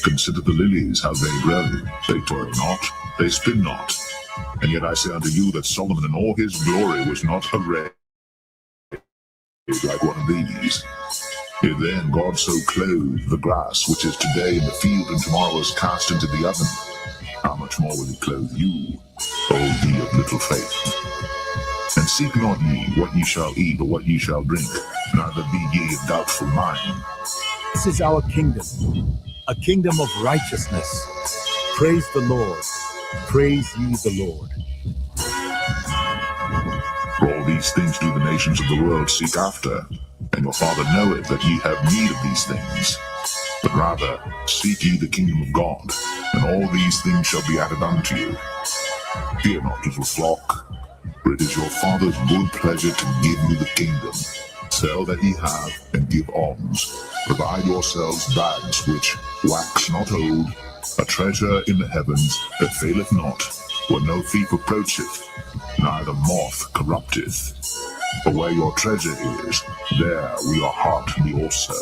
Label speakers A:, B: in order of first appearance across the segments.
A: Consider the lilies, how they grow. They toil not, they spin not. And yet I say unto you that Solomon in all his glory was not arrayed like one of these. If then God so clothed the grass, which is today in the field and tomorrow is cast into the oven, how much more will he clothe you, O ye of little faith? And seek not ye what ye shall eat or what ye shall drink, neither be ye of doubtful mind.
B: This is our kingdom, a kingdom of righteousness. Praise the Lord. Praise ye the Lord.
A: For all these things do the nations of the world seek after, and your Father knoweth that ye have need of these things. But rather seek ye the kingdom of God, and all these things shall be added unto you. Fear not, little flock, for it is your Father's good pleasure to give you the kingdom. Sell that ye have, and give alms. Provide yourselves bags which wax not old, a treasure in the heavens that faileth not, where no thief approacheth, neither moth corrupteth. For where your treasure is, there will your heart be also.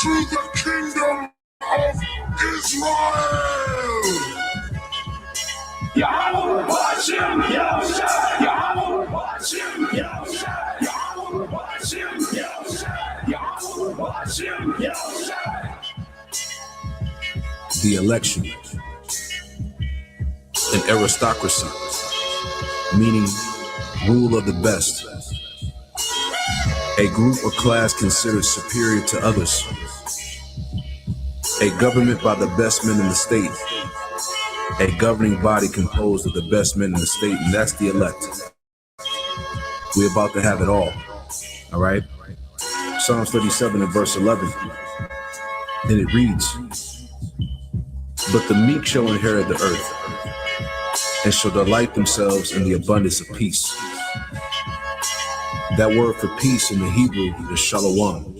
A: To the kingdom of Israel!
C: Yahweh Hashem, Yahushua, Yahweh Hashem, Yahushua, Yahweh Hashem, Yahushua, Yahweh Hashem, Yahushua.
D: The election, an aristocracy, meaning rule of the best, a group or class considered superior to others, a government by the best men in the state, a governing body composed of the best men in the state, and that's the elect. We're about to have it all right? Psalms 37 and verse 11, and it reads, "But the meek shall inherit the earth, and shall delight themselves in the abundance of peace." That word for peace in the Hebrew is shalom,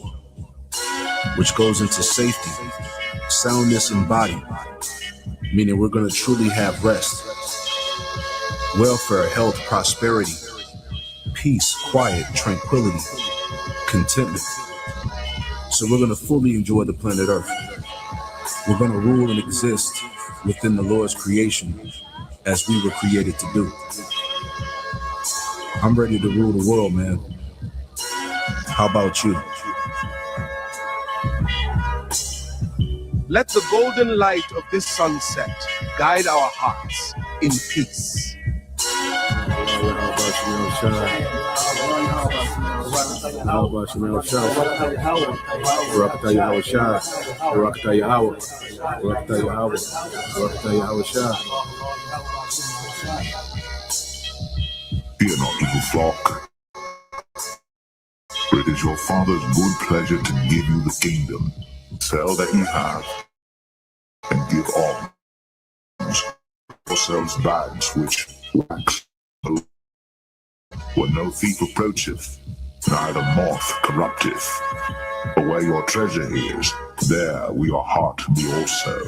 D: which goes into safety, soundness in body, meaning we're going to truly have rest, welfare, health, prosperity, peace, quiet, tranquility, contentment. So we're going to fully enjoy the planet Earth. We're going to rule and exist within the Lord's creation as we were created to do. I'm ready to rule the world, man. How about you?
E: Let the golden light of this sunset guide our hearts in peace.
A: Fear not, little flock, for it is your Father's good pleasure to give you the kingdom. Sell that ye have, and give alms. Yourselves bags which wax old, where no thief approacheth, neither moth corrupteth. For where your treasure is, there will your heart be also.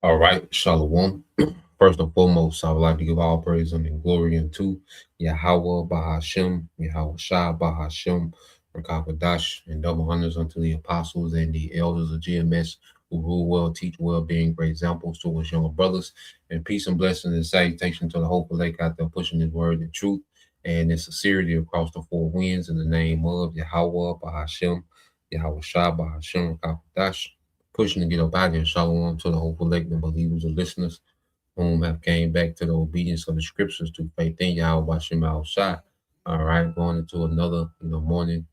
F: All right, Shalom. First and foremost, I would like to give all praise and glory unto Yahweh Bahashem, Yahweh Shah Bahashem, Rakabadash, and double honors unto the apostles and the elders of GMS who rule well, teach well, being great examples to us younger brothers. And peace and blessings and salutation to the hopeful lake out there pushing his word and truth and in sincerity across the four winds in the name of Yahweh Bahashem, Yahweh Shah Bahashem, Rakabadash. Pushing to get up out here. Shalom to the hopeful elect and believers and listeners whom have came back to the obedience of the scriptures to faith in Yahweh Shem Al Shai. All right, going into another morning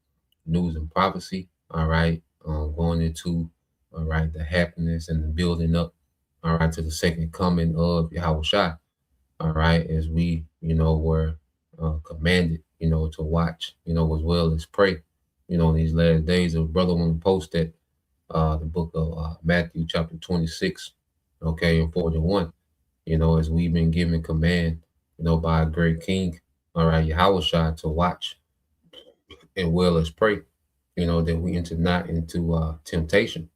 F: news and prophecy. All right, going into all right, the happiness and the building up, all right, to the second coming of Yahushua, all right, as we, were commanded, to watch, as well as pray, in these last days. A brother want to post that the book of Matthew chapter 26, okay, and 41, as we've been given command, by a great king, all right, Yahushua, to watch as well as pray, that we enter not into temptation,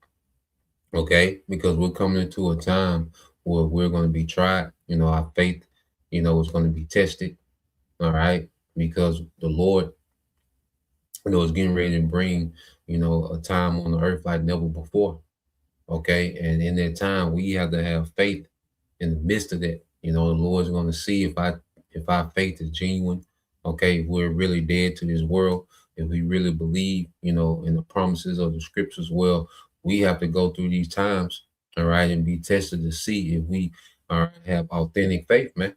F: okay, because we're coming into a time where we're going to be tried, our faith, is going to be tested, all right, because the Lord, is getting ready to bring, a time on the earth like never before, okay, and in that time we have to have faith in the midst of that. The Lord's going to see if our faith is genuine, okay, if we're really dead to this world, if we really believe, in the promises of the scriptures. Well, we have to go through these times, all right, and be tested to see if we have authentic faith, man.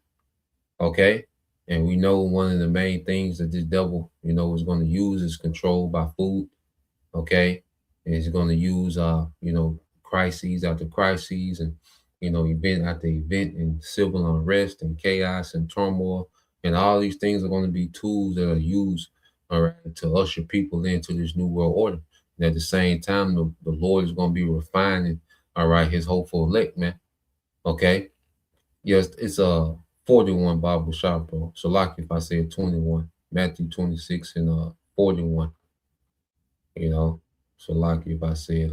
F: Okay. And we know one of the main things that this devil, is going to use is control by food. Okay. And he's going to use, crises after crises and, event after event and civil unrest and chaos and turmoil. And all these things are going to be tools that are used, all right, to usher people into this new world order. And at the same time, the Lord is going to be refining, all right, his hopeful elect, man. Okay. Yes, it's a 41 Bible shop, bro. So like if I said 21, Matthew 26 and 41, So like if I said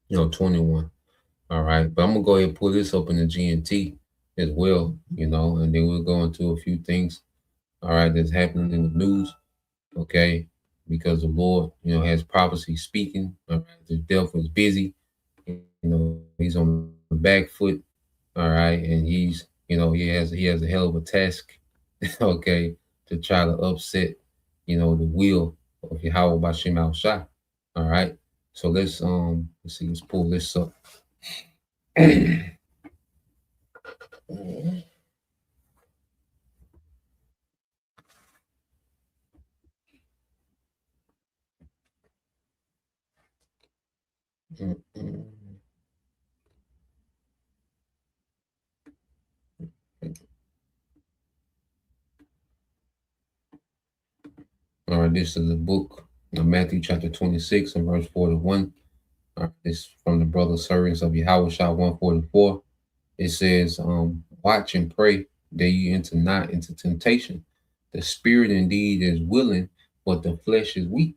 F: 21. All right. But I'm gonna go ahead and pull this up in the GNT as well, and then we'll go into a few things, all right, that's happening in the news, okay, because the Lord, has prophecy speaking, all right, the devil is busy, he's on the back foot, all right, and he's, he has a hell of a task, okay, to try to upset, the will of Yahweh Bashem Al Shah. All right. So let's see, let's pull this up. All right, this is the book of Matthew chapter 26 and verse 41. All right, this from the brother servants of Yahweh Shah 144. It says, watch and pray that you enter not into temptation. The spirit indeed is willing, but the flesh is weak.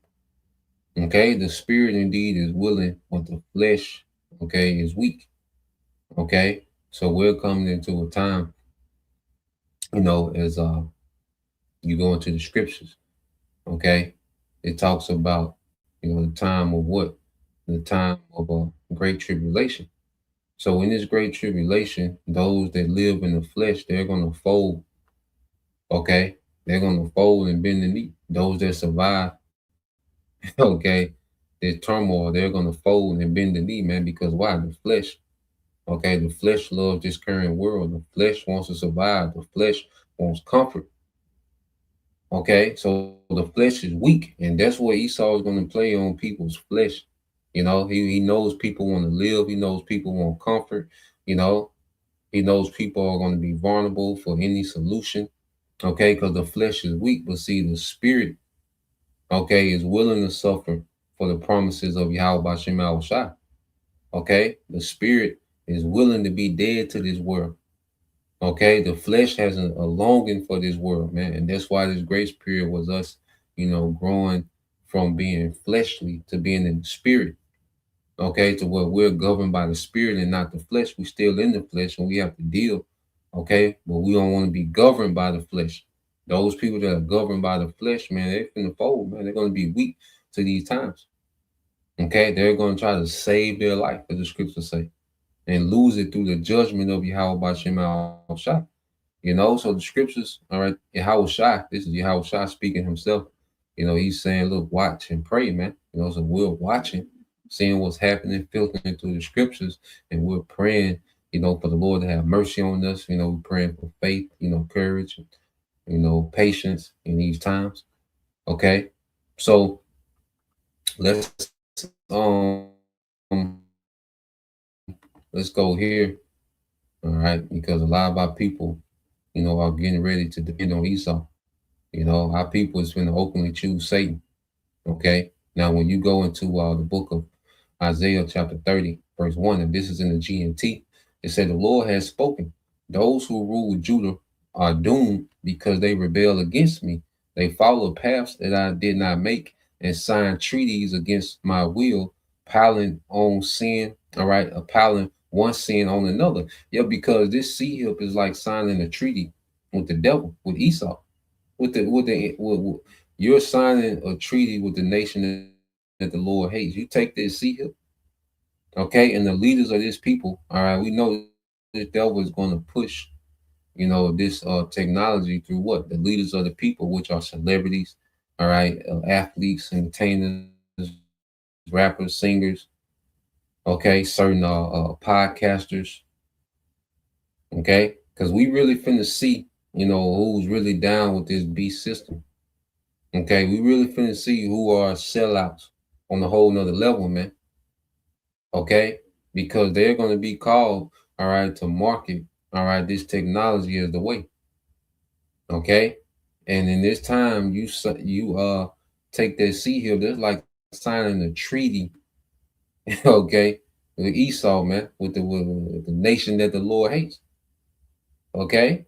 F: Okay, the spirit indeed is willing, but the flesh, okay, is weak. Okay, so we're coming into a time, as you go into the scriptures, okay, it talks about, the time of what? The time of a great tribulation. So in this great tribulation, those that live in the flesh, they're going to fold, okay, they're going to fold and bend the knee. Those that survive, okay, this turmoil, they're going to fold and bend the knee, man, because why? The flesh. Okay, the flesh loves this current world. The flesh wants to survive. The flesh wants comfort. Okay, so the flesh is weak, and that's what Esau is going to play on people's flesh. He knows people want to live. He knows people want comfort. He knows people are going to be vulnerable for any solution. Okay, because the flesh is weak, but see, the spirit, okay, is willing to suffer for the promises of Yahweh Bashem Al Shah. Okay, the spirit is willing to be dead to this world. Okay, the flesh has a longing for this world, man, and that's why this grace period was us, growing from being fleshly to being in the spirit. Okay, to where we're governed by the spirit and not the flesh. We're still in the flesh, and we have to deal. Okay, but we don't want to be governed by the flesh. Those people that are governed by the flesh, man, they're in the fold, man. They're going to be weak to these times. Okay, they're going to try to save their life, as the scriptures say, and lose it through the judgment of Yahweh Bashem Al Shah. So the scriptures, all right, Yahweh Shah, this is Yahweh Shah speaking himself. He's saying, look, watch and pray, man. So we're watching, seeing what's happening, filtering through the scriptures, and we're praying, for the Lord to have mercy on us. We're praying for faith, courage, patience in these times. Okay. So let's let's go here. All right, because a lot of our people, are getting ready to depend on Esau. Our people is going to openly choose Satan. Okay. Now, when you go into the book of Isaiah chapter 30, verse 1, and this is in the GNT, it said, the Lord has spoken. Those who rule Judah are doomed because they rebel against me. They follow paths that I did not make and sign treaties against my will, piling on sin, all right, piling one sin on another. Yeah, because this C-hip is like signing a treaty with the devil, with Esau, with you're signing a treaty with the nation that the Lord hates. You take this C-hip, okay, and the leaders of this people, all right, we know this devil is going to push, this technology through what? The leaders of the people, which are celebrities, all right, athletes, entertainers, rappers, singers, okay, certain podcasters, okay, because we really finna see, who's really down with this beast system. Okay, we really finna see who are sellouts on a whole nother level, man. Okay, because they're going to be called, all right, to market, all right, this technology is the way. Okay, and in this time, you take that C-hip, that's like signing a treaty, okay, with Esau, man, with the nation that the Lord hates. Okay,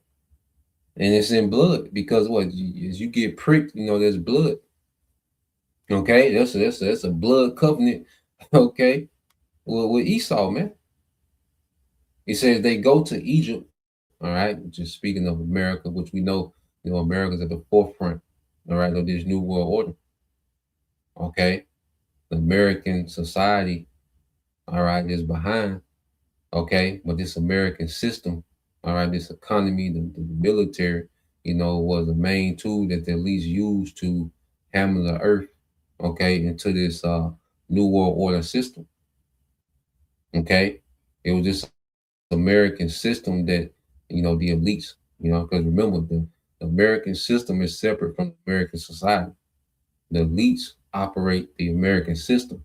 F: and it's in blood because what? As you get pricked, there's blood. Okay, that's a blood covenant. Okay, with Esau, man. He says they go to Egypt. All right, just speaking of America, which we know, America's at the forefront. All right, of this new world order. Okay, the American society, all right, is behind. Okay, but this American system, all right, this economy, the military, was the main tool that they at least used to hammer the earth, okay, into this new world order system. Okay, it was this American system that, the elites, because remember, the American system is separate from the American society. The elites operate the American system.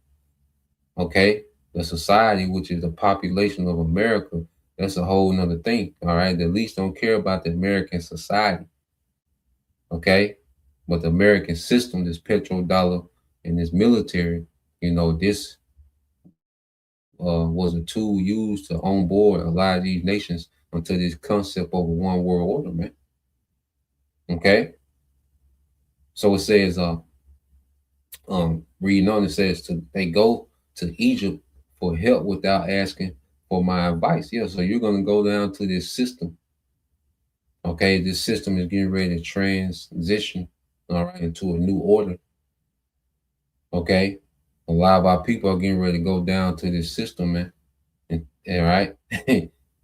F: Okay, the society, which is the population of America, that's a whole nother thing. All right, the elites don't care about the American society. Okay, but the American system, this petrodollar and this military, this was a tool used to onboard a lot of these nations onto this concept of a one world order, man. Okay. So it says, reading on, it says they go to Egypt for help without asking for my advice. Yeah, so you're gonna go down to this system. Okay, this system is getting ready to transition, all right, into a new order. Okay. A lot of our people are getting ready to go down to this system, man. And right,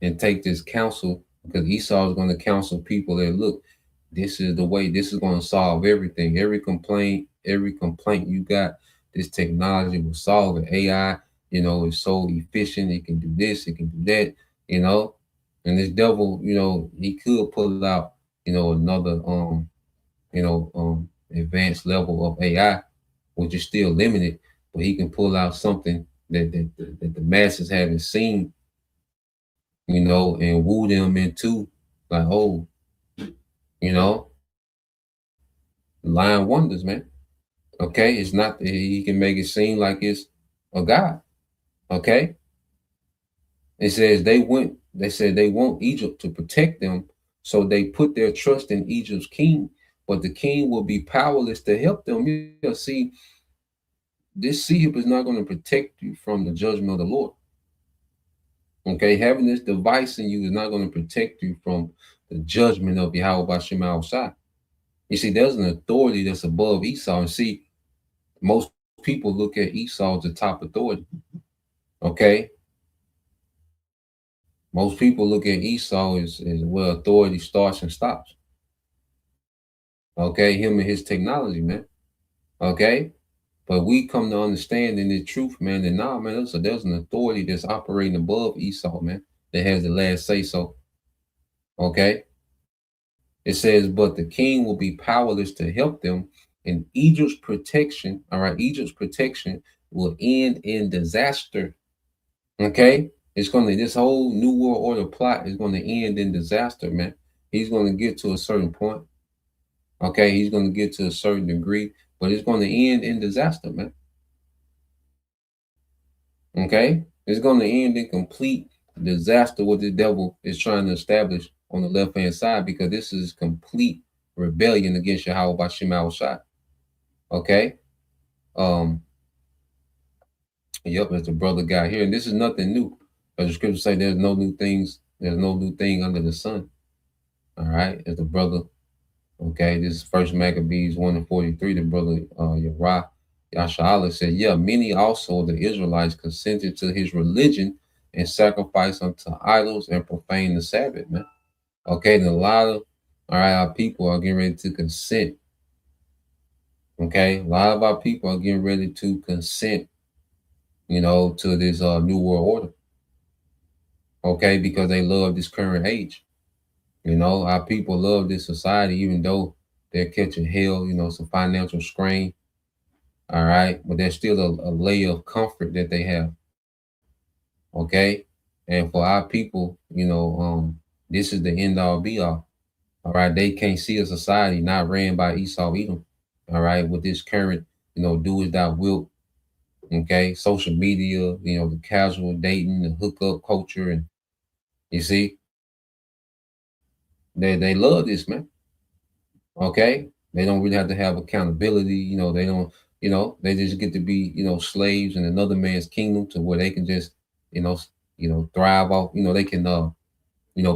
F: and take this counsel, because Esau is going to counsel people that, look, this is the way, this is going to solve everything. Every complaint you got, this technology will solve it. AI, is so efficient. It can do this, it can do that, and this devil, he could pull out, another, advanced level of AI, which is still limited, but he can pull out something that the masses haven't seen, and woo them into, like, oh, lying wonders, man. Okay, it's not, he can make it seem like it's a God. Okay, it says they said they want Egypt to protect them, so they put their trust in Egypt's king, but the king will be powerless to help them. You see, this C-hip is not going to protect you from the judgment of the Lord. Okay, having this device in you is not going to protect you from the judgment of Yahweh Bashim outside. You see, there's an authority that's above Esau. And see, most people look at Esau as the top authority. Okay. Most people look at Esau as where authority starts and stops. Okay, him and his technology, man. Okay. But we come to understand in the truth, man, that nah, man, there's an authority that's operating above Esau, man, that has the last say so. Okay. It says, but the king will be powerless to help them, and Egypt's protection, all right, Egypt's protection will end in disaster. Okay. This whole New World Order plot is gonna end in disaster, man. He's gonna get to a certain point. Okay, he's gonna get to a certain degree, but it's gonna end in disaster, man. Okay, it's gonna end in complete disaster what the devil is trying to establish on the left hand side, because this is complete rebellion against Yahweh Bashim Al Shai. Okay. Yep, as the brother got here, and this is nothing new. As the scriptures say, there's no new thing under the sun. All right, as the brother, okay, this is First Maccabees 1:43. The brother Yerah Yasha'Allah said, yeah, many also of the Israelites consented to his religion and sacrificed unto idols and profaned the Sabbath, man. Okay, and a lot of our people are getting ready to consent. Okay, a lot of our people are getting ready to consent, to this New World Order. Okay, because they love this current age. Our people love this society, even though they're catching hell, some financial strain. All right, but there's still a layer of comfort that they have. Okay, and for our people, this is the end all be all. All right, they can't see a society not ran by Esau Edom. All right, with this current, do as thou wilt. Okay, social media, the casual dating, the hookup culture, and you see, they love this, man. Okay, they don't really have to have accountability. They don't. They just get to be, slaves in another man's kingdom, to where they can just, thrive off. They can,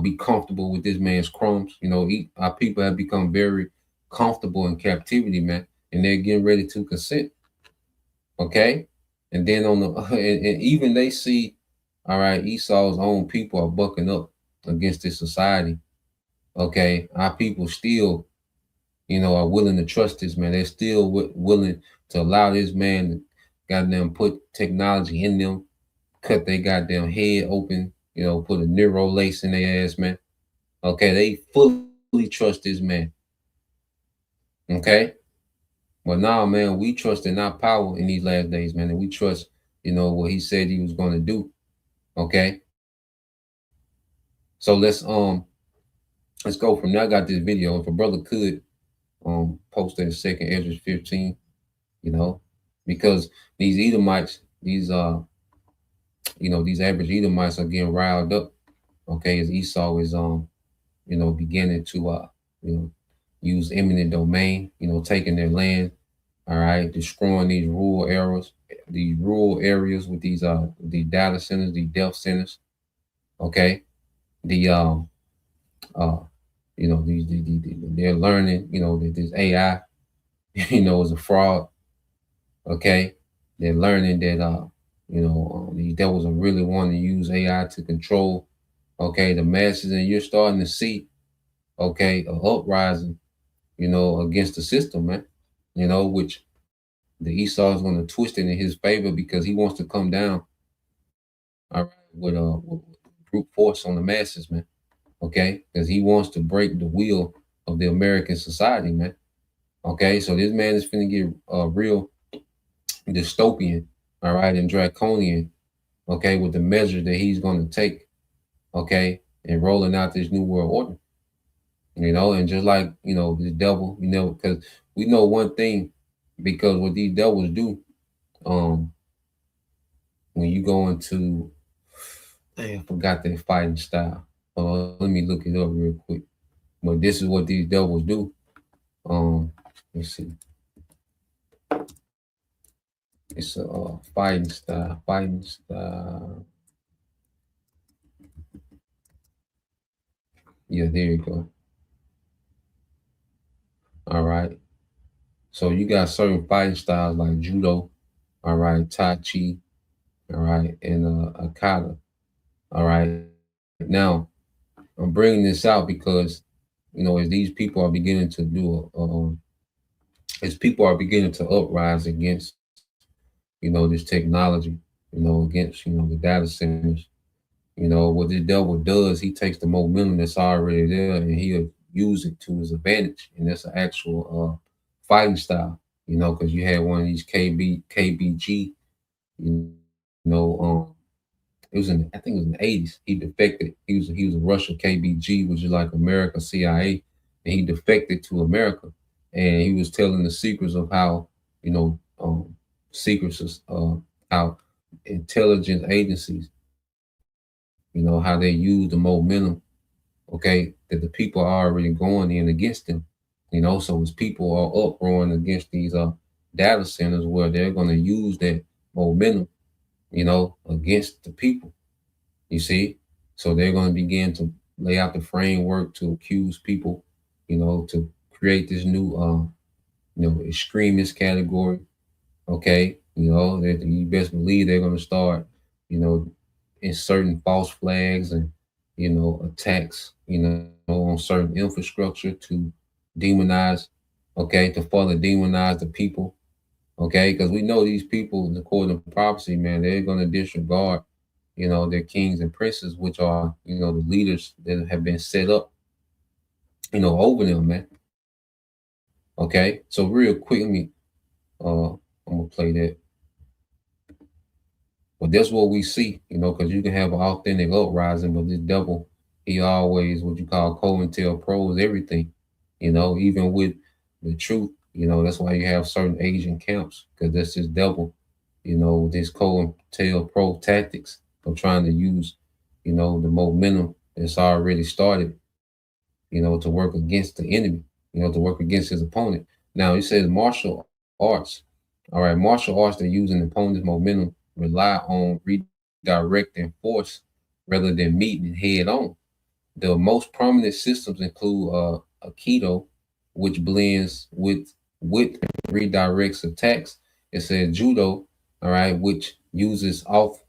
F: be comfortable with this man's crumbs. Our people have become very comfortable in captivity, man, and they're getting ready to consent. Okay, and then on the and even they see, all right, Esau's own people are bucking up against this society. Okay, our people still, are willing to trust this man. They're still willing to allow this man to goddamn put technology in them, cut their goddamn head open, put a neuro lace in their ass, man. Okay, they fully trust this man. Okay, but now, man, we trust in our power in these last days, man, and we trust, what he said he was going to do. Okay, so let's go from there. I got this video. If a brother could post that second Ezra 15, because these Edomites, these these average Edomites are getting riled up. Okay, as Esau is beginning to use eminent domain, taking their land, all right, destroying these rural areas with these data centers, these depth centers. Okay, they're learning, that this AI, is a fraud. Okay, they're learning that these devils are really wanting to use AI to control, okay, the masses, and you're starting to see, okay, a uprising, against the system, man. Which the Esau is going to twist it in his favor, because he wants to come down, all right, with brute force on the masses, man. Okay, because he wants to break the wheel of the American society, man. Okay, so this man is finna get real dystopian, all right, and draconian, okay, with the measures that he's going to take, okay, and rolling out this new world order. And just like, the devil, because we know one thing, because what these devils do, when you go into, I forgot their fighting style. Let me look it up real quick. But this is what these devils do. Let's see. It's a fighting style. Yeah, there you go. All right. So you got certain fighting styles like judo, all right, tai chi, all right, and akata. All right. Now, I'm bringing this out because, as these people are beginning to do, as people are beginning to uprise against, this technology, against, the data centers, what the devil does, he takes the momentum that's already there and he'll use it to his advantage. And that's an actual fighting style, because you had one of these KBG, it was in, I think it was in the 80s. He defected. He was a Russian KBG, which is like America CIA, and he defected to America, and he was telling the secrets of how, you know, secrets of how intelligence agencies, you know, how they use the momentum, okay, that the people are already going in against them, you know. So as people are uproaring against these data centers, where they're going to use that momentum, you know, against the people, you see. So they're going to begin to lay out the framework to accuse people, you know, to create this new, you know, extremist category, okay. You know, that you best believe they're going to start, you know, inserting false flags and, you know, attacks, you know, on certain infrastructure to demonize, okay, to further demonize the people, okay, because we know these people, according to prophecy, man, they're going to disregard, you know, their kings and princes, which are, you know, the leaders that have been set up, you know, over them, man. Okay, so real quick, let me, I'm gonna play that. But that's what we see, you know, because you can have an authentic uprising, but this devil, he always what you call COINTELPRO everything, you know, even with the truth, you know. That's why you have certain Asian camps, because that's this devil, you know, this COINTELPRO tactics of trying to use, you know, the momentum that's already started, you know, to work against the enemy, you know, to work against his opponent. Now, he says martial arts. All right, martial arts, they're using the opponent's momentum, rely on redirecting force rather than meeting head on. The most prominent systems include Aikido, which blends with redirects attacks. It says Judo, all right, which uses off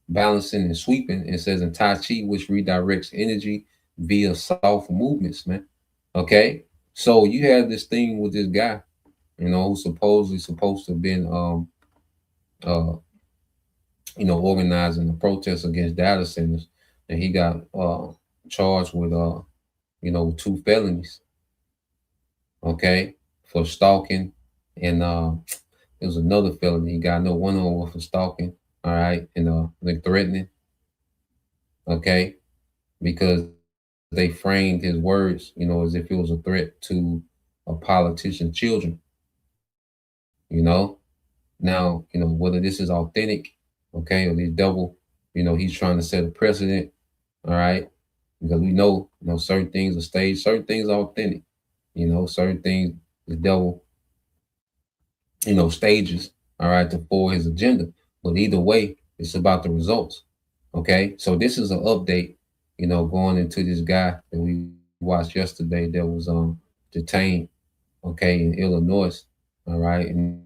F: balancing and sweeping. It says in Tai Chi, which redirects energy via soft movements, man. Okay, so you have this thing with this guy, you know, who's supposedly supposed to have been you know, organizing the protests against data centers, and he got charged with you know, 2 felonies, okay, for stalking, and there was another felony. He got no one on for stalking, all right, and like threatening, okay, because they framed his words, you know, as if it was a threat to a politician's children, you know. Now, you know, whether this is authentic, okay, or this devil, you know, he's trying to set a precedent, all right, because we know, you know, certain things are staged, certain things are authentic, you know, certain things the devil, you know, stages, all right, to for his agenda. But either way, it's about the results, okay. So this is an update, you know, going into this guy that we watched yesterday that was detained, okay, in Illinois, all right, and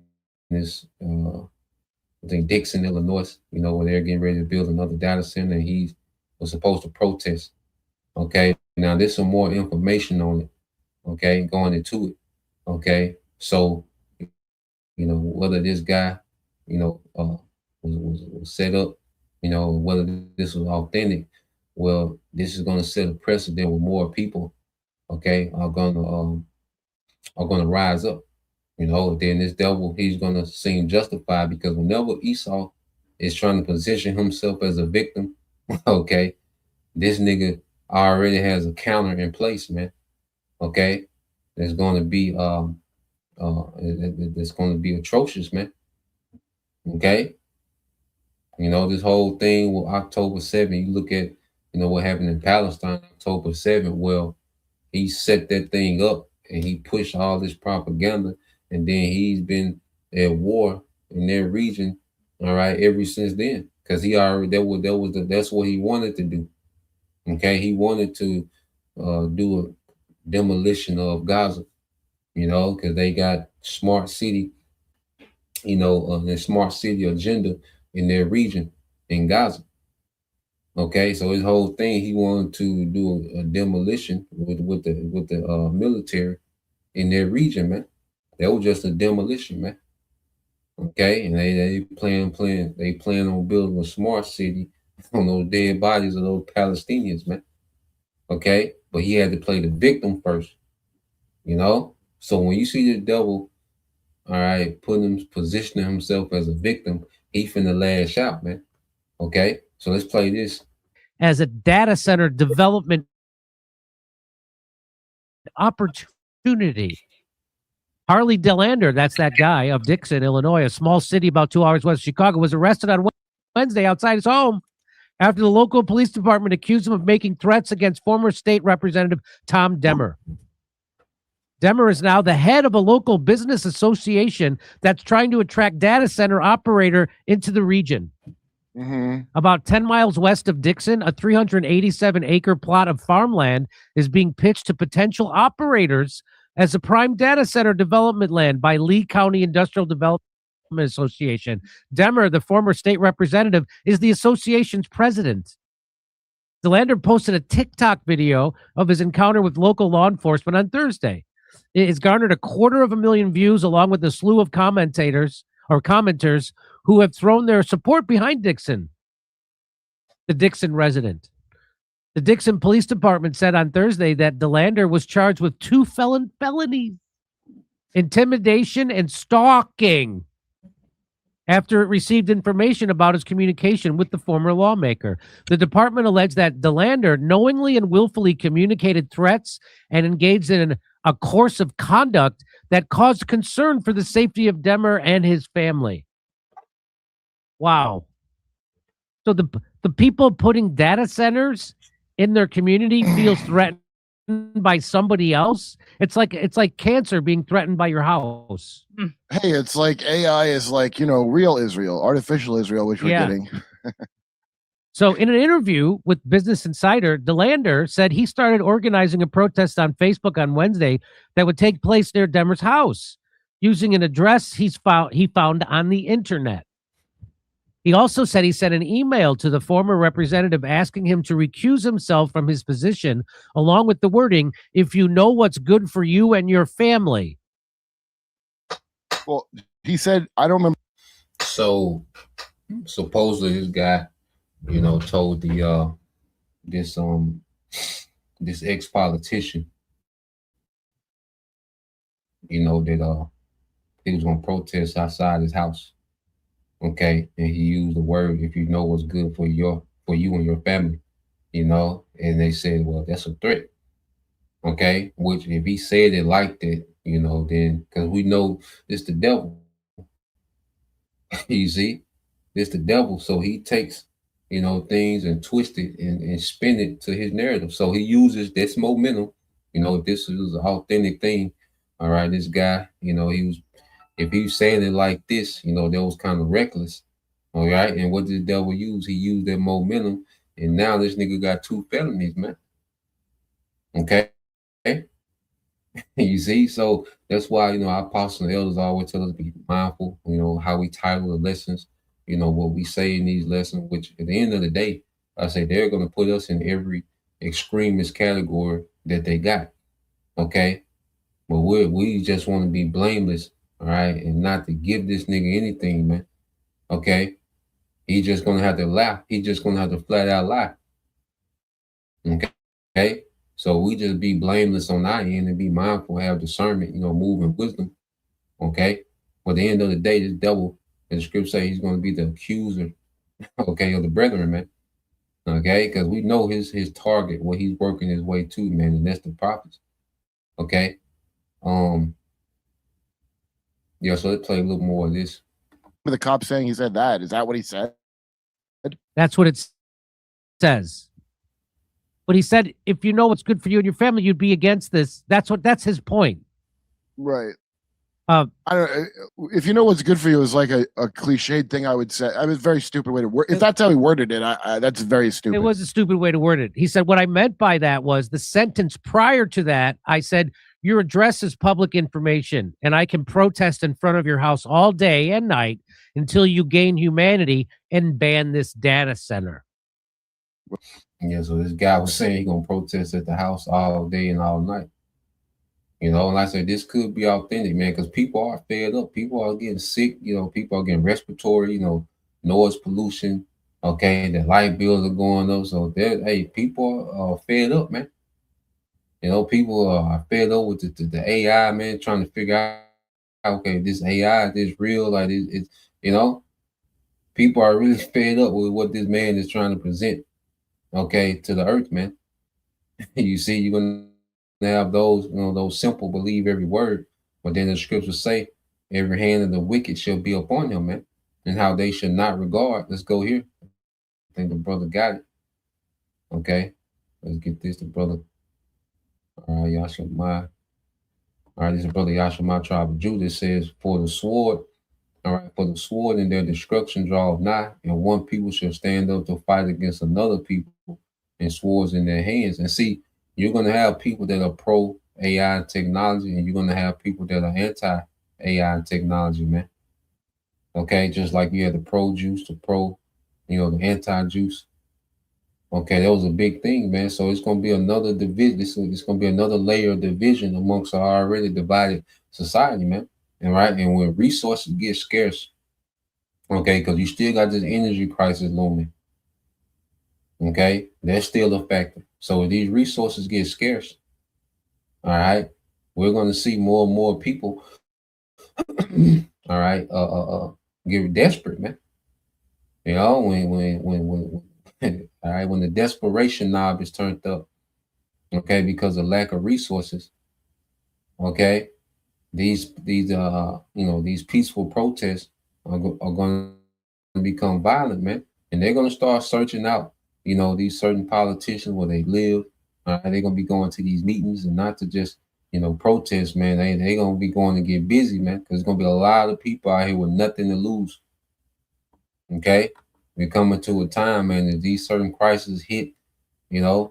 F: this I think Dixon, Illinois, you know, where they're getting ready to build another data center, and he was supposed to protest. Okay, now there's some more information on it, okay, going into it. Okay, so, you know, whether this guy, you know, was set up, you know, whether this was authentic, well, this is going to set a precedent where more people, okay, are gonna rise up. You know, then this devil, he's gonna seem justified, because whenever Esau is trying to position himself as a victim, okay, this nigga already has a counter in place, man. Okay, there's gonna be it's gonna be atrocious, man. Okay, you know, this whole thing with October 7th, you look at, you know, what happened in Palestine October 7th. Well, he set that thing up and he pushed all this propaganda, and then he's been at war in their region, all right, ever since then, because he already that's what he wanted to do. Okay, he wanted to do a demolition of Gaza, you know, because they got smart city, you know, the smart city agenda in their region in Gaza. Okay, so his whole thing, he wanted to do a demolition with the military in their region, man. That was just a demolition, man. Okay, and they plan on building a smart city on those dead bodies of those Palestinians, man. Okay, but he had to play the victim first, you know. So when you see the devil, all right, positioning himself as a victim, he finna lash out, man. Okay, So let's play this.
G: As a data center development opportunity. Harley Delander, that's that guy of Dixon, Illinois, a small city about 2 hours west of Chicago, was arrested on Wednesday outside his home after the local police department accused him of making threats against former state representative Tom Demmer. Demmer is now the head of a local business association that's trying to attract data center operator into the region. About 10 miles west of Dixon, a 387-acre plot of farmland is being pitched to potential operators as a prime data center development land by Lee County Industrial Development Association. Demmer, the former state representative, is the association's president. Delander posted a TikTok video of his encounter with local law enforcement on Thursday. It has garnered 250,000 views, along with a slew of commenters who have thrown their support behind Dixon, the Dixon resident. The Dixon Police Department said on Thursday that Delander was charged with 2 felonies, intimidation and stalking, after it received information about his communication with the former lawmaker. The department alleged that Delander knowingly and willfully communicated threats and engaged in a course of conduct that caused concern for the safety of Demmer and his family. Wow. So the people putting data centers in their community feels threatened by somebody else. It's like cancer being threatened by your house.
H: Hey, it's like AI is like, real Israel, artificial Israel, which we're getting.
G: So in an interview with Business Insider, Delander said he started organizing a protest on Facebook on Wednesday that would take place near Demmer's house using an address he found on the internet. He also said he sent an email to the former representative asking him to recuse himself from his position, along with the wording, "If you know what's good for you and your family."
H: Well, he said, I don't remember.
F: So supposedly this guy, told the this ex-politician, that he was gonna protest outside his house. Okay, and he used the word, "If you know what's good for you and your family," and they said, well, that's a threat. Okay, which if he said it like that, then because we know it's the devil. You see, it's the devil, so he takes things and twist it and spin it to his narrative. So he uses this momentum. If this is an authentic thing, all right, this guy, if he was saying it like this, that was kind of reckless. All right. And what did the devil use? He used that momentum. And now this nigga got 2 felonies, man. Okay. You see? So that's why, our apostles and elders always tell us to be mindful, how we title the lessons, what we say in these lessons, which at the end of the day, I say they're going to put us in every extremist category that they got. Okay. But we just want to be blameless. All right, and not to give this nigga anything, man. Okay, he's just gonna have to lie. He's just gonna have to flat out lie. Okay, so we just be blameless on our end and be mindful, have discernment, move in wisdom. Okay, but at the end of the day, this devil, as the scripture say, he's gonna be the accuser, okay, of the brethren, man. Okay, because we know his target, what he's working his way to, man, and that's the prophets. Okay, yeah, so let's play a little more of this.
H: The cop saying he said that. Is that what he said?
G: That's what it says. But he said, if you know what's good for you and your family, you'd be against this. That's his point.
H: Right.
G: I
H: don't know. If you know what's good for you is like a cliched thing, I would say. I was a very stupid way to word. If that's how he worded it, that's very stupid.
G: It was a stupid way to word it. He said, what I meant by that was the sentence prior to that. I said, your address is public information, and I can protest in front of your house all day and night until you gain humanity and ban this data center.
F: Yeah, so this guy was saying he's going to protest at the house all day and all night. And I said, this could be authentic, man, because people are fed up. People are getting sick. People are getting respiratory, noise pollution. Okay, the light bills are going up. So, people are fed up, man. People are fed up with the AI, man, trying to figure out, okay, this AI is real. Like, it's People are really fed up with what this man is trying to present, okay, to the earth, man. You see, you're gonna have those, those simple believe every word, but then the scriptures say, every hand of the wicked shall be upon him, man, and how they should not regard. Let's go here. I think the brother got it. Okay, let's get this. The brother, Yashima. All right, this is brother Yashima, tribe of Judah. Says, for the sword, all right, for the sword and their destruction draweth nigh, and one people shall stand up to fight against another people, and swords in their hands. And see, you're going to have people that are pro AI technology, and you're going to have people that are anti AI technology, man. Okay, just like you had the pro juice, the pro, the anti juice. Okay, that was a big thing, man. So it's going to be another division. It's going to be another layer of division amongst our already divided society, man. And right, and when resources get scarce, okay, because you still got this energy crisis looming. Okay, that's still a factor. So if these resources get scarce, all right, we're going to see more and more people, all right, get desperate, man. When all right, when the desperation knob is turned up, okay, because of lack of resources, okay, these peaceful protests are going to become violent, man, and they're going to start searching out, these certain politicians where they live. They're going to be going to these meetings and not to just, protest, man. They're going to be going to get busy, man, because there's going to be a lot of people out here with nothing to lose. Okay, we're coming to a time, man, that these certain crises hit, the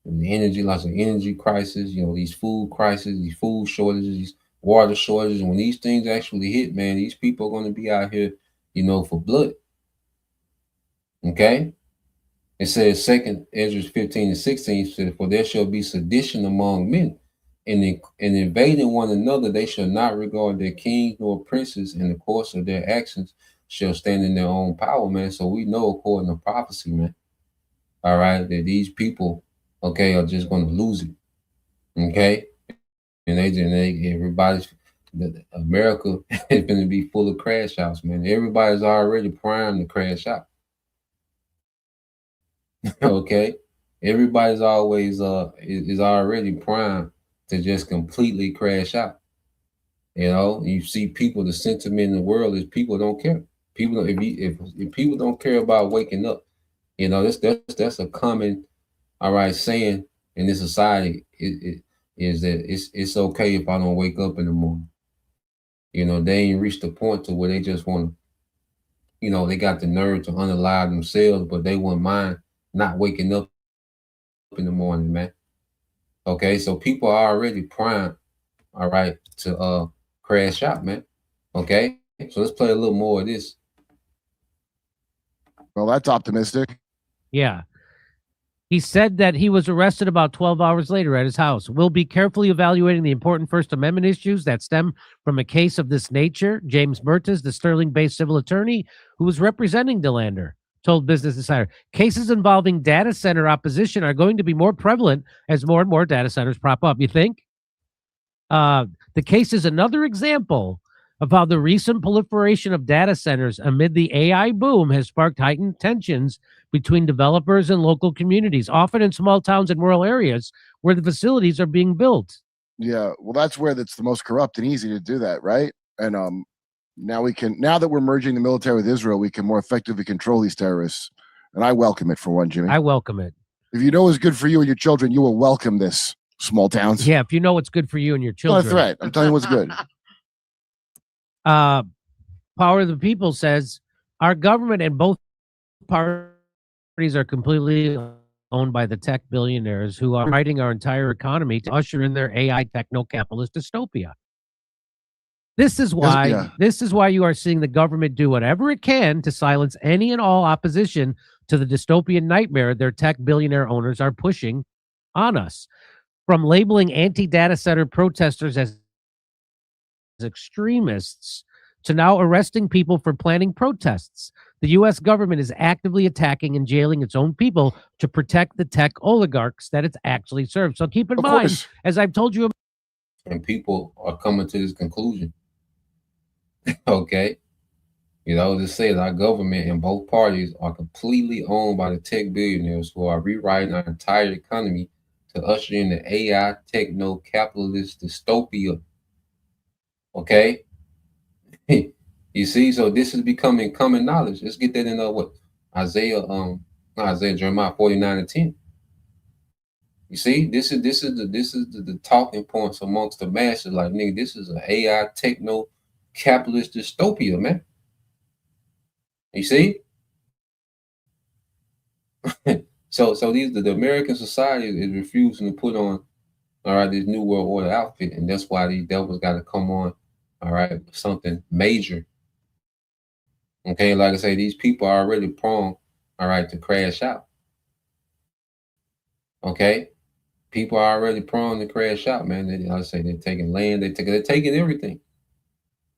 F: energy, lots of energy crisis, these food crises, these food shortages, these water shortages. And when these things actually hit, man, these people are going to be out here, for blood. Okay. It says 2 Ezra 15:16 says, for there shall be sedition among men, and in invading one another, they shall not regard their kings nor princes, and the course of their actions shall stand in their own power, man. So we know, according to prophecy, man, all right, that these people, okay, are just going to lose it. Okay. And America is going to be full of crash outs, man. Everybody's already primed to crash out. Okay, everybody's always is already primed to just completely crash out. You see people, the sentiment in the world is people don't care. People, if people don't care about waking up, that's a common, all right, saying in this society is that it's okay if I don't wake up in the morning. They ain't reached the point to where they just want to, they got the nerve to unalive themselves, but they wouldn't mind not waking up in the morning, man. Okay, so people are already primed, all right, to crash out, man. Okay, so let's play a little more of this.
H: Well, that's optimistic.
G: Yeah. He said that he was arrested about 12 hours later at his house. We'll be carefully evaluating the important First Amendment issues that stem from a case of this nature. James Mertes, the Sterling-based civil attorney who was representing DeLander, told Business Insider. Cases involving data center opposition are going to be more prevalent as more and more data centers prop up. You think? The case is another example of how the recent proliferation of data centers amid the AI boom has sparked heightened tensions between developers and local communities, often in small towns and rural areas where the facilities are being built.
H: Yeah, well, that's where it's the most corrupt and easy to do that, right? And now that we're merging the military with Israel, we can more effectively control these terrorists. And I welcome it, for one, Jimmy.
G: I welcome it.
H: If you know what's good for you and your children, you will welcome this, small towns.
G: Yeah, if you know what's good for you and your children.
H: It's not a threat. I'm telling you what's good.
G: Power of the People says our government and both parties are completely owned by the tech billionaires who are writing our entire economy to usher in their AI techno-capitalist dystopia. This is why you are seeing the government do whatever it can to silence any and all opposition to the dystopian nightmare their tech billionaire owners are pushing on us. From labeling anti-data center protesters as extremists to now arresting people for planning protests. The U.S. government is actively attacking and jailing its own people to protect the tech oligarchs that it's actually served. So keep in mind, as I've told you.
F: And people are coming to this conclusion. Okay. You know, just says our government and both parties are completely owned by the tech billionaires who are rewriting our entire economy to usher in the AI techno capitalist dystopia. Okay. You see, so this is becoming common knowledge. Let's get that in what Jeremiah 49:10. You see, this is the talking points amongst the masses. Like, nigga, this is an AI techno capitalist dystopia, man. You see? So the American society is refusing to put on, all right, this new world order outfit, and that's why these devils got to come on, all right, something major. Okay, like I say, these people are already prone, all right, to crash out. Okay, people are already prone to crash out, man. Like I say, they're taking land, they're taking everything.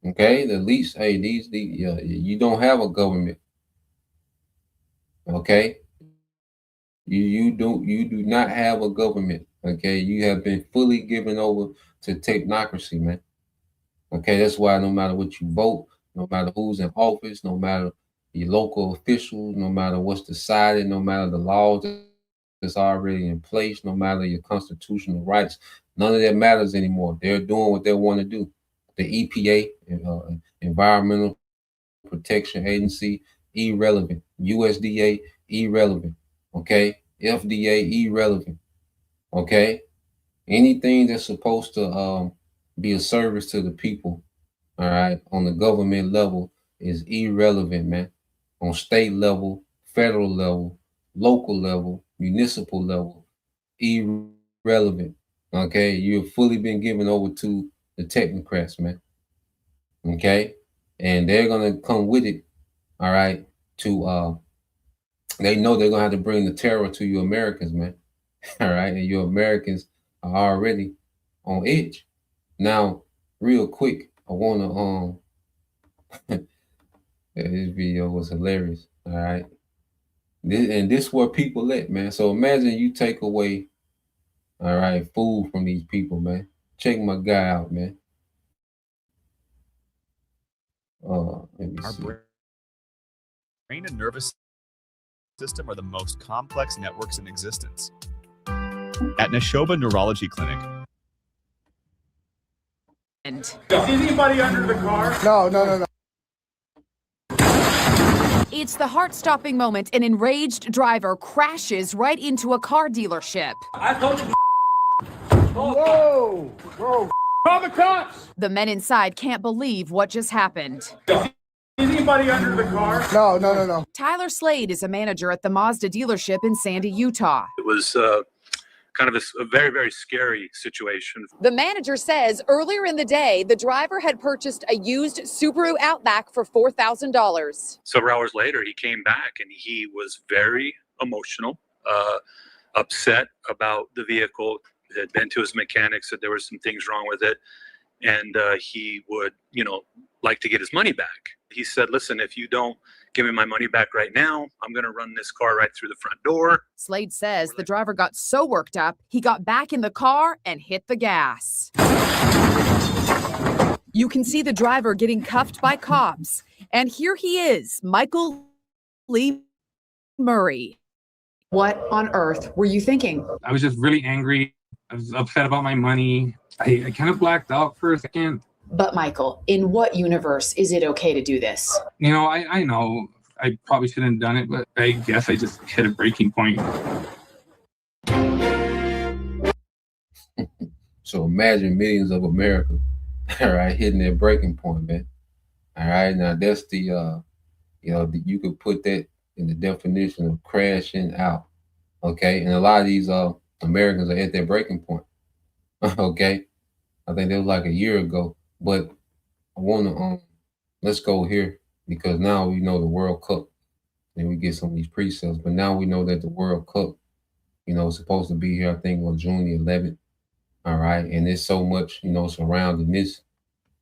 F: Okay, the least, hey, you don't have a government. Okay, you do not have a government. Okay, you have been fully given over to technocracy, man. Okay, that's why no matter what you vote, no matter who's in office, no matter your local officials, no matter what's decided, no matter the laws that's already in place, no matter your constitutional rights, none of that matters anymore. They're doing what they want to do. The EPA, Environmental Protection Agency, irrelevant. USDA, irrelevant. Okay, FDA, irrelevant. Okay, anything that's supposed to be a service to the people, all right, on the government level is irrelevant, man. On state level, federal level, local level, municipal level, irrelevant. Okay, you've fully been given over to the technocrats, man. Okay, and they're gonna come with it, all right, to they know they're gonna have to bring the terror to you Americans, man. All right, and you Americans are already on edge. Now, real quick, I wanna this video was hilarious. All right. This where people at, man. So imagine you take away, all right, food from these people, man. Check my guy out, man. Let me
I: Our
F: see.
I: brain and nervous system are the most complex networks in existence. At Neshoba Neurology Clinic.
C: Is anybody under the car?
H: No.
J: It's the heart-stopping moment an enraged driver crashes right into a car dealership.
C: I told you. Whoa! Call the cops!
J: The men inside can't believe what just happened.
C: Is anybody under the car?
H: No.
J: Tyler Slade is a manager at the Mazda dealership in Sandy, Utah.
K: It was kind of a very, very scary situation.
J: The manager says earlier in the day, the driver had purchased a used Subaru Outback for $4,000.
K: Several hours later, he came back and he was very emotional, upset about the vehicle. Had been to his mechanic, said there were some things wrong with it, and he would, like to get his money back. He said, "Listen, if you don't give me my money back right now, I'm going to run this car right through the front door."
J: Slade says the driver got so worked up, he got back in the car and hit the gas. You can see the driver getting cuffed by cops. And here he is, Michael Lee Murray. What on earth were you thinking?
L: I was just really angry. I was upset about my money. I kind of blacked out for a second.
J: But Michael, in what universe is it okay to do this?
L: I know I probably shouldn't have done it, but I guess I just hit a breaking point.
F: So imagine millions of America, all right, hitting their breaking point, man. All right, now that's the you could put that in the definition of crashing out. Okay, and a lot of these Americans are at their breaking point. Okay, I think that was like a year ago. But I want to let's go here because now we know the World Cup, and we get some of these pre-sales. But now we know that the World Cup, is supposed to be here. I think on June the 11th. All right, and there's so much surrounding this.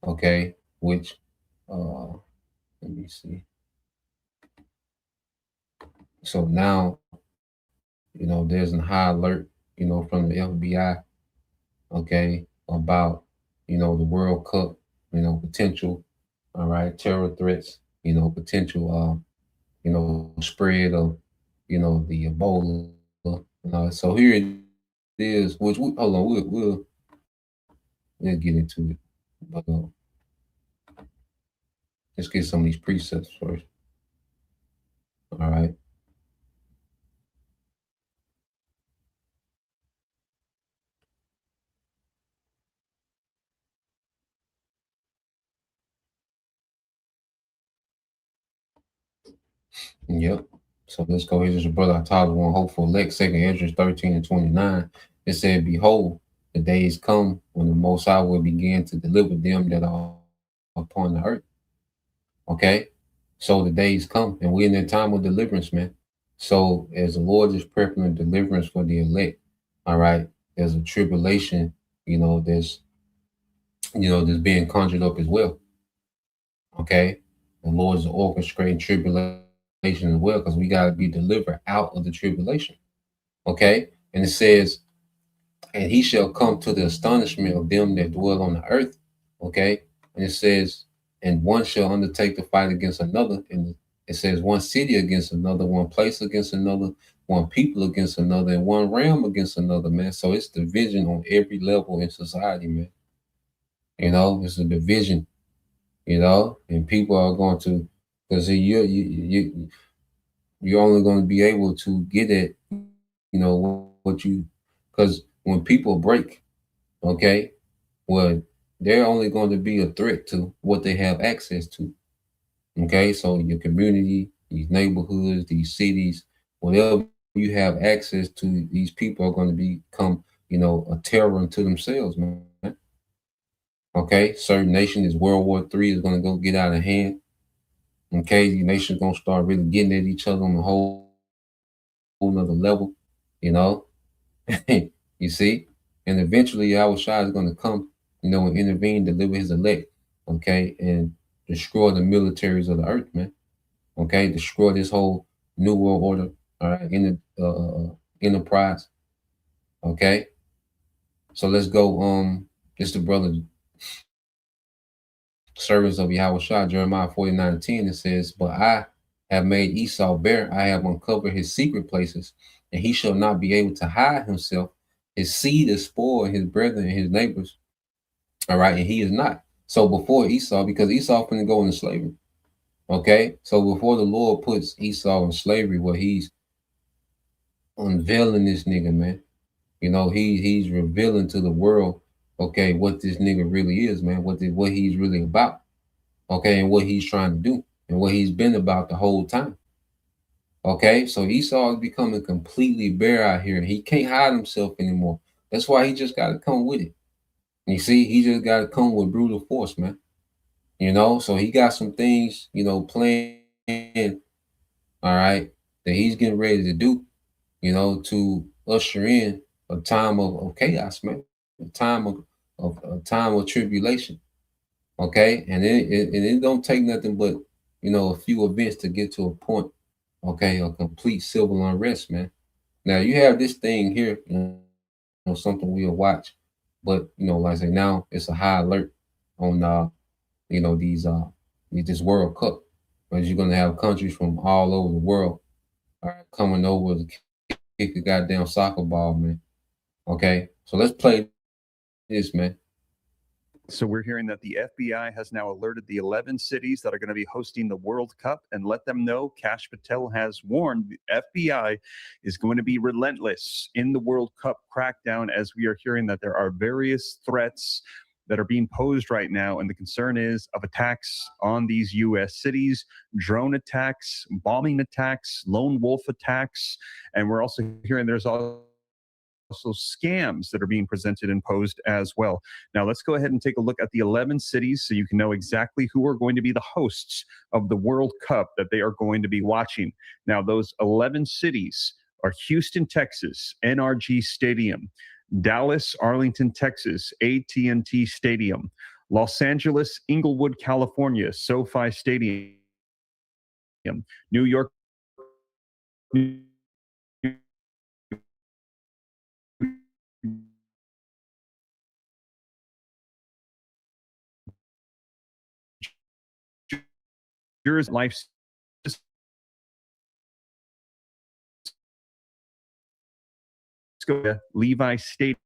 F: Okay, which let me see. So now, there's a high alert, from the FBI. Okay, about the World Cup, potential, all right, terror threats, potential, spread of, the Ebola. So here it is. Which hold on, we'll get into it, but let's get some of these precepts first. All right. Yep. So let's go. Here's your brother Octavius, one hopeful elect, 2nd Ezra 13 and 29. It said, Behold, the days come when the Most High will begin to deliver them that are upon the earth. Okay? So the days come, and we're in that time of deliverance, man. So as the Lord is preparing deliverance for the elect, all right, there's a tribulation, there's being conjured up as well. Okay? The Lord is orchestrating tribulation as well, because we got to be delivered out of the tribulation. Okay? And it says, and he shall come to the astonishment of them that dwell on the earth. Okay? And it says, and one shall undertake to fight against another. And it says one city against another, one place against another, one people against another, and one realm against another, man. So it's division on every level in society, man. It's a division, and people are going to, because you're only going to be able to get it, what you, because when people break, okay, well, they're only going to be a threat to what they have access to. Okay, so your community, these neighborhoods, these cities, whatever you have access to, these people are going to become, a terror unto themselves, man. Okay, certain nation is World War III is going to go get out of hand. Okay, the nation's going to start really getting at each other on a whole nother level, you see, and eventually Yahushua is going to come, and intervene, deliver his elect, okay, and destroy the militaries of the earth, man. Okay, destroy this whole new world order, all right, in the enterprise. Okay, so let's go. This the brother servants of Yahushua, Jeremiah 49:10. It says, "But I have made Esau bare; I have uncovered his secret places, and he shall not be able to hide himself. His seed is spoiled, his brethren and his neighbors. All right, and he is not. So before Esau, because Esau finna go into slavery. Okay, so before the Lord puts Esau in slavery, where he's unveiling this nigga, man. He's revealing to the world, okay, what this nigga really is, man. What he's really about, okay, and what he's trying to do, and what he's been about the whole time. Okay, so Esau is becoming completely bare out here, and he can't hide himself anymore. That's why he just got to come with it. You see, he just got to come with brutal force, man. So he got some things, planned, all right, that he's getting ready to do, to usher in a time of chaos, man, a time of tribulation. Okay, and it don't take nothing but a few events to get to a point, okay, a complete civil unrest, man. Now you have this thing here, something we'll watch, but like I say, now it's a high alert on this World Cup, because you're gonna have countries from all over the world coming over to kick a goddamn soccer ball, man. Okay, so let's play this, man.
I: So we're hearing that the FBI has now alerted the 11 cities that are going to be hosting the World Cup and let them know Kash Patel has warned the FBI is going to be relentless in the World Cup crackdown, as we are hearing that there are various threats that are being posed right now. And the concern is of attacks on these U.S. cities, drone attacks, bombing attacks, lone wolf attacks. And we're also hearing there's also scams that are being presented and posed as well. Now, let's go ahead and take a look at the 11 cities so you can know exactly who are going to be the hosts of the World Cup that they are going to be watching. Now, those 11 cities are Houston, Texas, NRG Stadium; Dallas, Arlington, Texas, AT&T Stadium; Los Angeles, Inglewood, California, SoFi Stadium; New York, Here's life. Levi Stadium,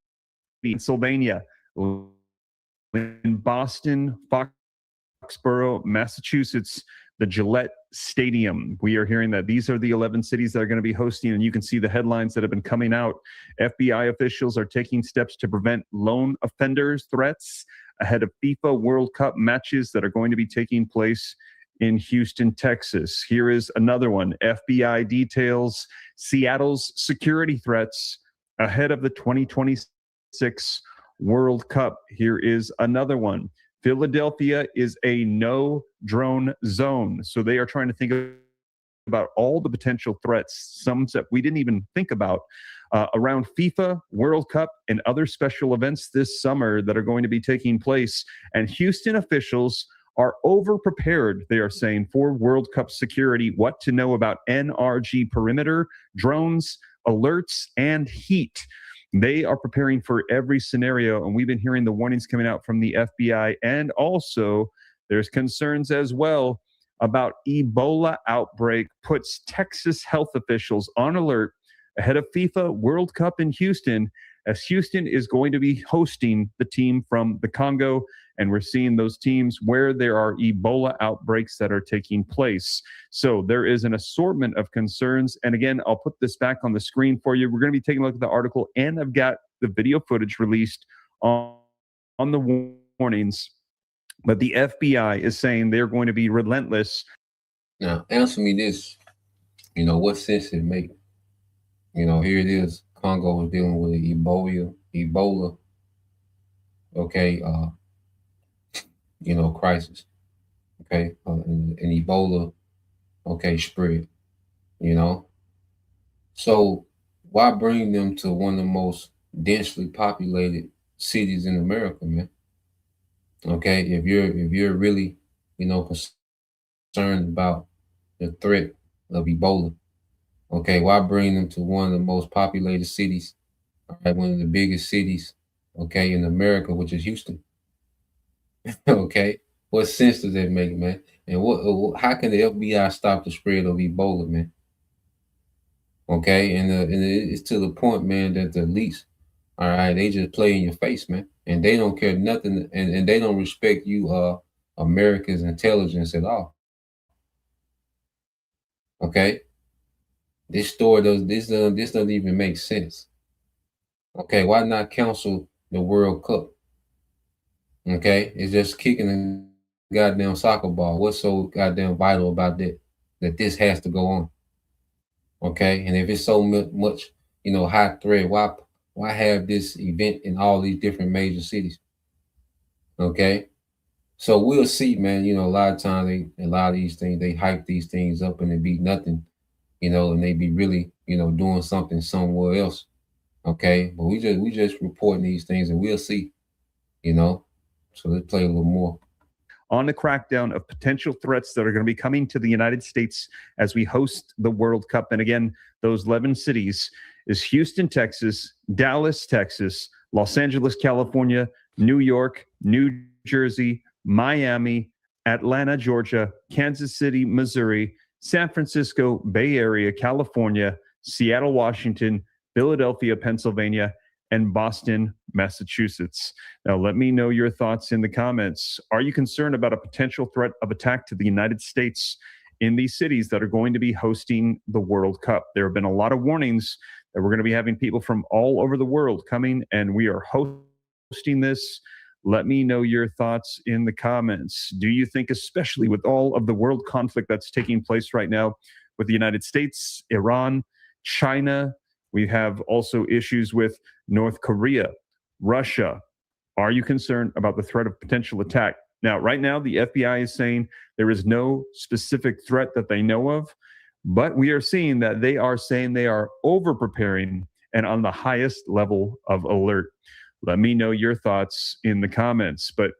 I: Pennsylvania, in Boston, Foxborough, Massachusetts, the Gillette Stadium. We are hearing that these are the 11 cities that are going to be hosting, and you can see the headlines that have been coming out. FBI officials are taking steps to prevent lone offenders threats ahead of FIFA World Cup matches that are going to be taking place in Houston, Texas. Here is another one. FBI details Seattle's security threats ahead of the 2026 World Cup. Here is another one. Philadelphia is a no drone zone. So they are trying to think about all the potential threats, some that we didn't even think about, around FIFA, World Cup, and other special events this summer that are going to be taking place. And Houston officials are over-prepared, they are saying, for World Cup security, what to know about NRG perimeter, drones, alerts, and heat. They are preparing for every scenario, and we've been hearing the warnings coming out from the FBI, and also there's concerns as well about Ebola outbreak puts Texas health officials on alert ahead of FIFA World Cup in Houston, as Houston is going to be hosting the team from the Congo, and we're seeing those teams where there are Ebola outbreaks that are taking place. So there is an assortment of concerns. And again, I'll put this back on the screen for you. We're going to be taking a look at the article, and I've got the video footage released on the warnings. But the FBI is saying they're going to be relentless.
F: Now, answer me this. What sense it make? Here it is. Congo is dealing with Ebola. Okay. Crisis. Okay. And Ebola, spread. So why bring them to one of the most densely populated cities in America, man? Okay. If you're really, concerned about the threat of Ebola, okay, why bring them to one of the most populated cities, all right, one of the biggest cities, okay, in America, which is Houston? Okay, what sense does that make, man? And how can the FBI stop the spread of Ebola, man? Okay, and it's to the point, man, that the elites, all right, they just play in your face, man, and they don't care nothing, and they don't respect you, America's intelligence at all. Okay. This story this doesn't even make sense. Okay, why not cancel the World Cup? Okay, it's just kicking a goddamn soccer ball. What's so goddamn vital about that this has to go on? Okay, and if it's so much, high threat, why have this event in all these different major cities? Okay, so we'll see, man. A lot of times a lot of these things, they hype these things up and it be nothing. And they be really, doing something somewhere else. Okay. But we just reporting these things, and we'll see, So let's play a little more.
I: On the crackdown of potential threats that are going to be coming to the United States as we host the World Cup. And again, those 11 cities is Houston, Texas, Dallas, Texas, Los Angeles, California, New York, New Jersey, Miami, Atlanta, Georgia, Kansas City, Missouri, San Francisco, Bay Area, California, Seattle, Washington, Philadelphia, Pennsylvania, and Boston, Massachusetts. Now, let me know your thoughts in the comments. Are you concerned about a potential threat of attack to the United States in these cities that are going to be hosting the World Cup? There have been a lot of warnings that we're going to be having people from all over the world coming, and we are hosting this. Let me know your thoughts in the comments. Do you think, especially with all of the world conflict that's taking place right now with the United States, Iran, China, we have also issues with North Korea, Russia. Are you concerned about the threat of potential attack? Now, right now, the FBI is saying there is no specific threat that they know of, but we are seeing that they are saying they are over-preparing and on the highest level of alert. Let me know your thoughts in the comments. But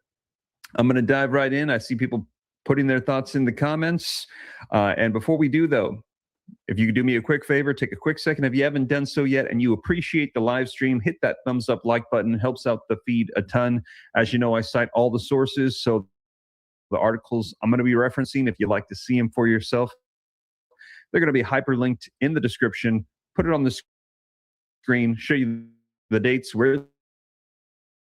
I: I'm going to dive right in. I see people putting their thoughts in the comments. And before we do, though, if you could do me a quick favor, take a quick second if you haven't done so yet and you appreciate the live stream, hit that thumbs up like button. It helps out the feed a ton. As you know, I cite all the sources, so the articles I'm going to be referencing, if you'd like to see them for yourself, they're going to be hyperlinked in the description. Put it on the screen, show you the dates, where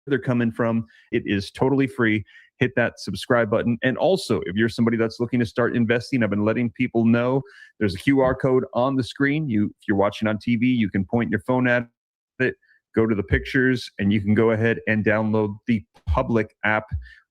I: they're coming from. It is totally free. Hit that subscribe button. And also, if you're somebody that's looking to start investing, I've been letting people know there's a QR code on the screen. If you're watching on TV, you can point your phone at it, go to the pictures, and you can go ahead and download the Public app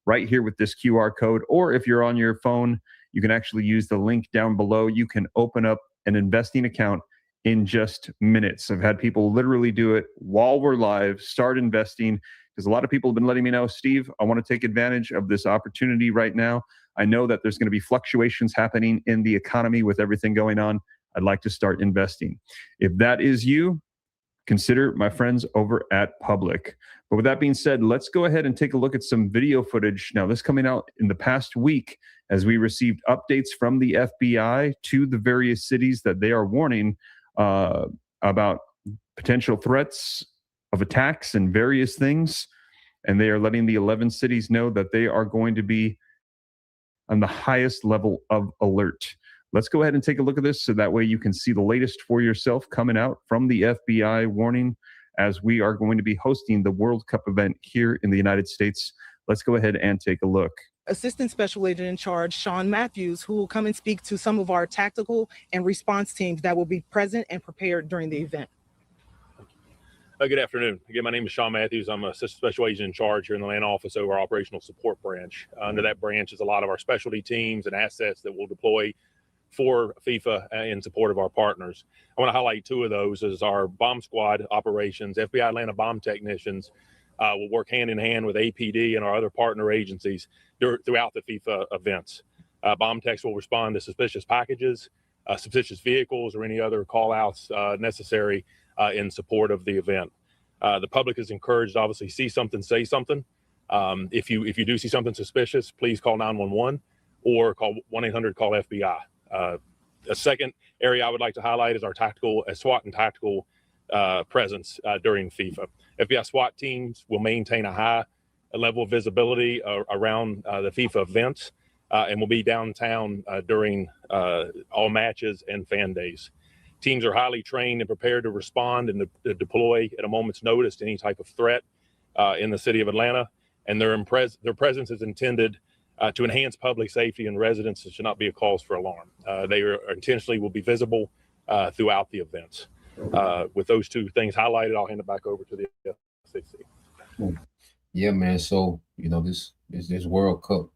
I: right here with this QR code. Or if you're on your phone, you can actually use the link down below. You can open up an investing account in just minutes. I've had people literally do it while we're live, start investing, because a lot of people have been letting me know, Steve, I want to take advantage of this opportunity right now. I know that there's going to be fluctuations happening in the economy with everything going on. I'd like to start investing. If that is you, consider my friends over at Public. But with that being said, let's go ahead and take a look at some video footage. Now, this coming out in the past week as we received updates from the FBI to the various cities that they are warning about potential threats of attacks and various things. And they are letting the 11 cities know that they are going to be on the highest level of alert. Let's go ahead and take a look at this so that way you can see the latest for yourself coming out from the FBI warning as we are going to be hosting the World Cup event here in the United States. Let's go ahead and take a look.
M: Assistant Special Agent in Charge, Sean Matthews, who will come and speak to some of our tactical and response teams that will be present and prepared during the event.
N: Good afternoon. Again, my name is Sean Matthews. I'm an Assistant Special Agent in Charge here in the Atlanta office over our Operational Support Branch. Under that branch is a lot of our specialty teams and assets that we'll deploy for FIFA in support of our partners. I want to highlight two of those as our bomb squad operations. FBI Atlanta bomb technicians will work hand in hand with APD and our other partner agencies throughout the FIFA events. Bomb techs will respond to suspicious packages, suspicious vehicles, or any other call outs necessary in support of the event. The public is encouraged to obviously see something, say something. If you do see something suspicious, please call 911 or call 1-800-CALL-FBI. A second area I would like to highlight is our tactical, SWAT and tactical presence during FIFA. FBI SWAT teams will maintain a high level of visibility around the FIFA events and will be downtown during all matches and fan days. Teams are highly trained and prepared to respond and to deploy at a moment's notice to any type of threat in the city of Atlanta. And their presence is intended to enhance public safety, and residents should not be a cause for alarm. They intentionally will be visible throughout the events. With those two things highlighted, I'll hand it back over to the FCC.
F: Yeah, man. So, this World Cup,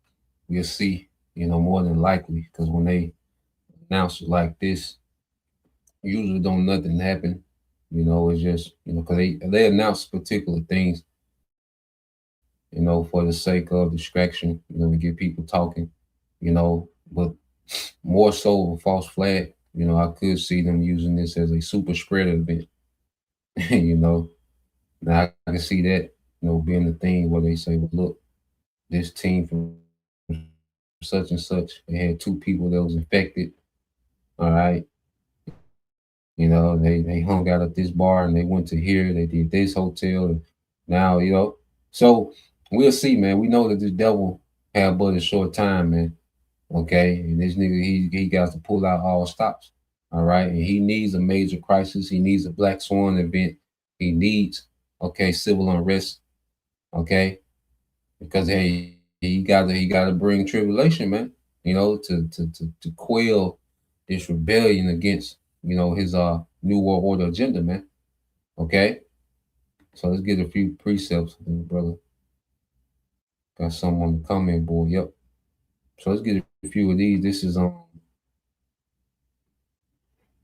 F: we'll see, more than likely, because when they announce it like this, usually don't nothing happen. It's just, because they announce particular things, for the sake of distraction, to get people talking, but more so of a false flag, I could see them using this as a super spreader event, Now I can see that, being the thing where they say, well, look, this team from such and such, they had 2 people that was infected. All right. They hung out at this bar and they went to here, they did this hotel. And now, so we'll see, man. We know that this devil had but a short time, man. Okay. And this nigga, he got to pull out all stops. All right. And he needs a major crisis. He needs a Black Swan event. He needs, civil unrest. Okay. Because hey, he gotta bring tribulation, man, to quell this rebellion against his New World Order agenda, man. Okay. So let's get a few precepts, brother. Got some on the comment board. Yep. So let's get a few of these. This is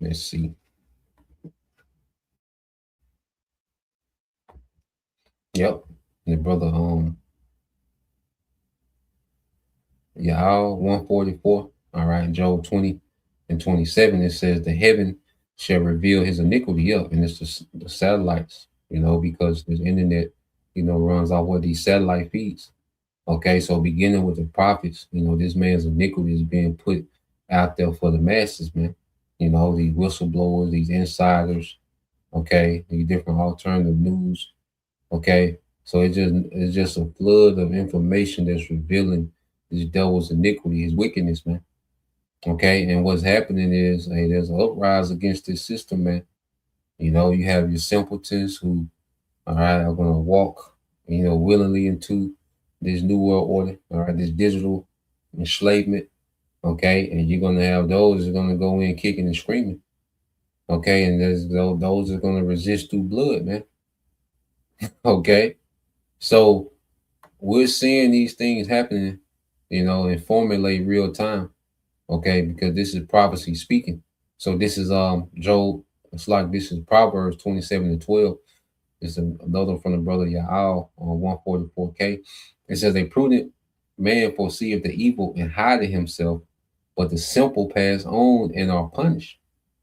F: let's see. Yep. The brother Yahal 144. All right, Job 20 and 27. It says the heaven shall reveal his iniquity up, and it's the satellites, because the internet, runs off what these satellite feeds. Okay, so beginning with the prophets, this man's iniquity is being put out there for the masses, man. These whistleblowers, these insiders, these different alternative news. Okay, so it's just a flood of information that's revealing this devil's iniquity, his wickedness, man. Okay, and what's happening is, hey, there's an uprise against this system, man. You know, you have your simpletons who, all right, are going to walk, you know, willingly into this new world order, all right, this digital enslavement, okay, and you're going to have those who are going to go in kicking and screaming, okay, and there's those are going to resist through blood, man. Okay, so we're seeing these things happening, you know, and formulate real time, okay, because this is prophecy speaking. So this is Job. It's like this is Proverbs 27:12. It's another from the brother Yaal on 144K. It says, a prudent man foreseeth the evil and hideth himself, but the simple pass on and are punished.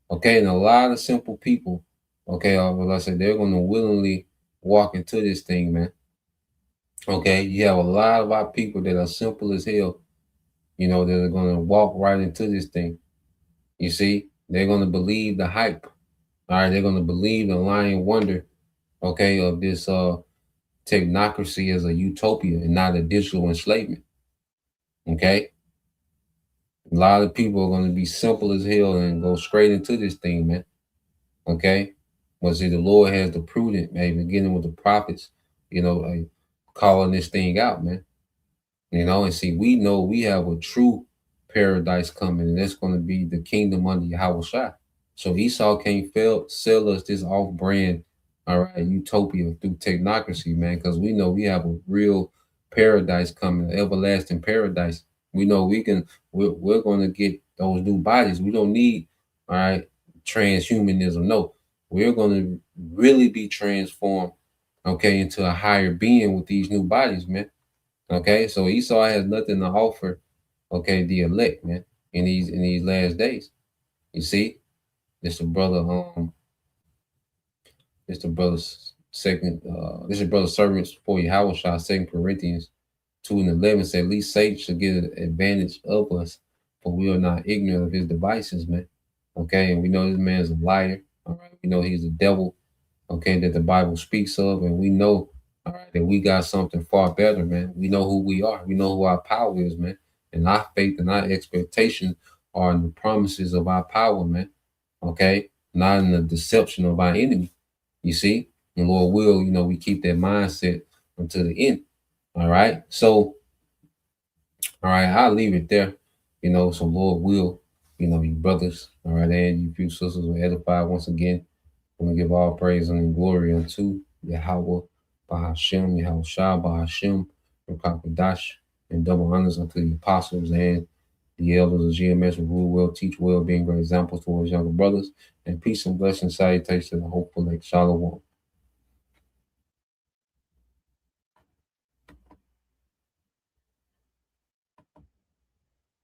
F: Okay, and a lot of simple people, okay, well, I said they're going to willingly walk into this thing, man. Okay, you have a lot of our people that are simple as hell, you know, that are going to walk right into this thing. You see, they're going to believe the hype. All right, they're going to believe the lying wonder, okay, of this technocracy as a utopia and not a digital enslavement. Okay, a lot of people are going to be simple as hell and go straight into this thing, man. Okay, but see, the Lord has the prudent, man, beginning with the prophets, you know, calling this thing out, man. You know, and see, we know we have a true paradise coming, and that's going to be the kingdom under Yahweh Shai. So Esau can't sell us this off-brand, all right, utopia through technocracy, man, because we know we have a real paradise coming, an everlasting paradise. We know we're going to get those new bodies. We don't need, all right, transhumanism. No, we're going to really be transformed, okay, into a higher being with these new bodies, man. Okay, so Esau has nothing to offer, okay, the elect, man, in these last days. You see, it's the brother, it's the brother's second, this is brother servants for Yahweh Shah, 2 Corinthians 2:11 said, at least Satan should get an advantage of us, for we are not ignorant of his devices, man. Okay, and we know this man's a liar. All right, we know he's a devil, okay, that the Bible speaks of, and we know, all right, that we got something far better, man. We know who we are. We know who our power is, man. And our faith and our expectation are in the promises of our power, man. Okay, not in the deception of our enemy. You see, and Lord will, you know, we keep that mindset until the end. All right. So, all right, I'll leave it there. You know, so Lord will, you know, you brothers, all right, and you few sisters will edify once again. I'm gonna give all praise and glory unto Yahweh, Bahashem, Yahweh Shah, Bahashem, and Kakadash, and double honors unto the apostles and the elders of GMS who rule well, teach well, being great examples towards younger brothers, and peace and blessing salutations to the hopeful like Shalom.